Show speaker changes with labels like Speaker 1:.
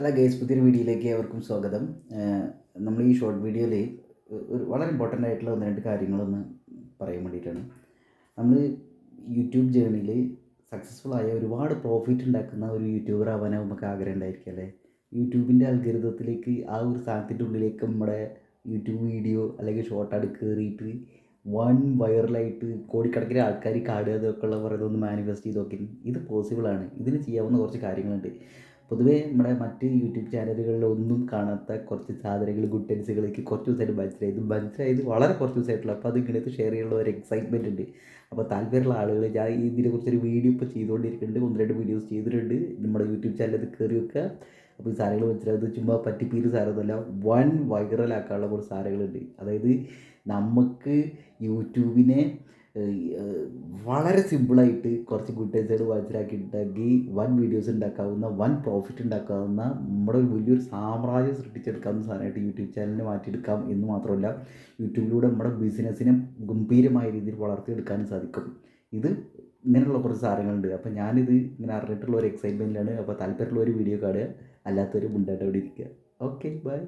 Speaker 1: Hello guys, പുതിയൊരു വീഡിയോയിലേക്ക് ഏവർക്കും സ്വാഗതം. നമ്മൾ ഈ ഷോർട്ട് വീഡിയോയിൽ ഒരു വളരെ ഇമ്പോർട്ടൻ്റ് ആയിട്ടുള്ള ഒന്ന് രണ്ട് കാര്യങ്ങളൊന്ന് പറയാൻ വേണ്ടിയിട്ടാണ്. നമ്മൾ യൂട്യൂബ് ജേർണിയിൽ സക്സസ്ഫുൾ ആയ ഒരുപാട് പ്രോഫിറ്റ് ഉണ്ടാക്കുന്ന ഒരു യൂട്യൂബർ ആവാനാവും നമുക്ക് ആഗ്രഹം ഉണ്ടായിരിക്കും അല്ലേ. യൂട്യൂബിൻ്റെ അൽഗരിതത്തിലേക്ക് ആ ഒരു സാധനത്തിൻ്റെ ഉള്ളിലേക്ക് നമ്മുടെ യൂട്യൂബ് വീഡിയോ അല്ലെങ്കിൽ ഷോർട്ടായിട്ട് കയറിയിട്ട് വൺ വൈറലായിട്ട് കോടിക്കണക്കിന് ആൾക്കാർ കാണുക എന്നൊക്കെ ഉള്ള പറയുന്നതൊന്ന് മാനിഫെസ്റ്റ് ചെയ്ത് നോക്കി. ഇത് പോസിബിളാണ്. ഇതിന് ചെയ്യാവുന്ന കുറച്ച് കാര്യങ്ങളുണ്ട്. പൊതുവേ നമ്മുടെ മറ്റ് യൂട്യൂബ് ചാനലുകളിലൊന്നും കാണാത്ത കുറച്ച് സാധനങ്ങൾ, ഗുട്ടൻസുകളേക്ക് കുറച്ച് ദിവസമായിട്ട് മനസ്സിലായത് വളരെ കുറച്ച് ദിവസമായിട്ടുള്ളൂ. അപ്പോൾ അത് ഇങ്ങനത്തെ ഷെയർ ചെയ്യാനുള്ള ഒരു എക്സൈറ്റ്മെൻറ്റ് ഉണ്ട്. അപ്പോൾ താല്പര്യമുള്ള ആളുകൾ, ഞാൻ ഇതിനെക്കുറിച്ചൊരു വീഡിയോ ഇപ്പോൾ ചെയ്തുകൊണ്ടിരിക്കുന്നുണ്ട്. 1-2 വീഡിയോസ് ചെയ്തിട്ടുണ്ട്. നമ്മുടെ യൂട്യൂബ് ചാനലിൽ കയറി വെക്കുക. അപ്പോൾ ഈ സാധനങ്ങൾ മനസ്സിലായത് ചുമ്മാ പറ്റിപ്പീര് സാധനമൊന്നുമല്ല, വൺ വൈറലാക്കാനുള്ള കുറച്ച് സാധനങ്ങളുണ്ട്. അതായത് നമുക്ക് യൂട്യൂബിനെ വളരെ സിമ്പിളായിട്ട് കുറച്ച് ഗുഡ് മനസ്സിലാക്കിയിട്ടുണ്ടെങ്കിൽ വൺ വീഡിയോസ് ഉണ്ടാക്കാവുന്ന, വൻ പ്രോഫിറ്റ് ഉണ്ടാക്കാവുന്ന, നമ്മുടെ ഒരു വലിയൊരു സാമ്രാജ്യം സൃഷ്ടിച്ചെടുക്കാവുന്ന സാധനമായിട്ട് യൂട്യൂബ് ചാനലിനെ മാറ്റിയെടുക്കാം എന്ന് മാത്രമല്ല, യൂട്യൂബിലൂടെ നമ്മുടെ ബിസിനസ്സിനെ ഗംഭീരമായ രീതിയിൽ വളർത്തിയെടുക്കാനും സാധിക്കും. ഇത് ഇങ്ങനെയുള്ള കുറച്ച് സാധനങ്ങളുണ്ട്. അപ്പോൾ ഞാനിത് ഇങ്ങനെ അറിഞ്ഞിട്ടുള്ള ഒരു എക്സൈറ്റ്മെൻറ്റിലാണ്. അപ്പോൾ താല്പര്യമുള്ള ഒരു വീഡിയോ കാണുക, അല്ലാത്തൊരു മുണ്ടായിട്ട് അവിടെ ഇരിക്കുക. Okay, by.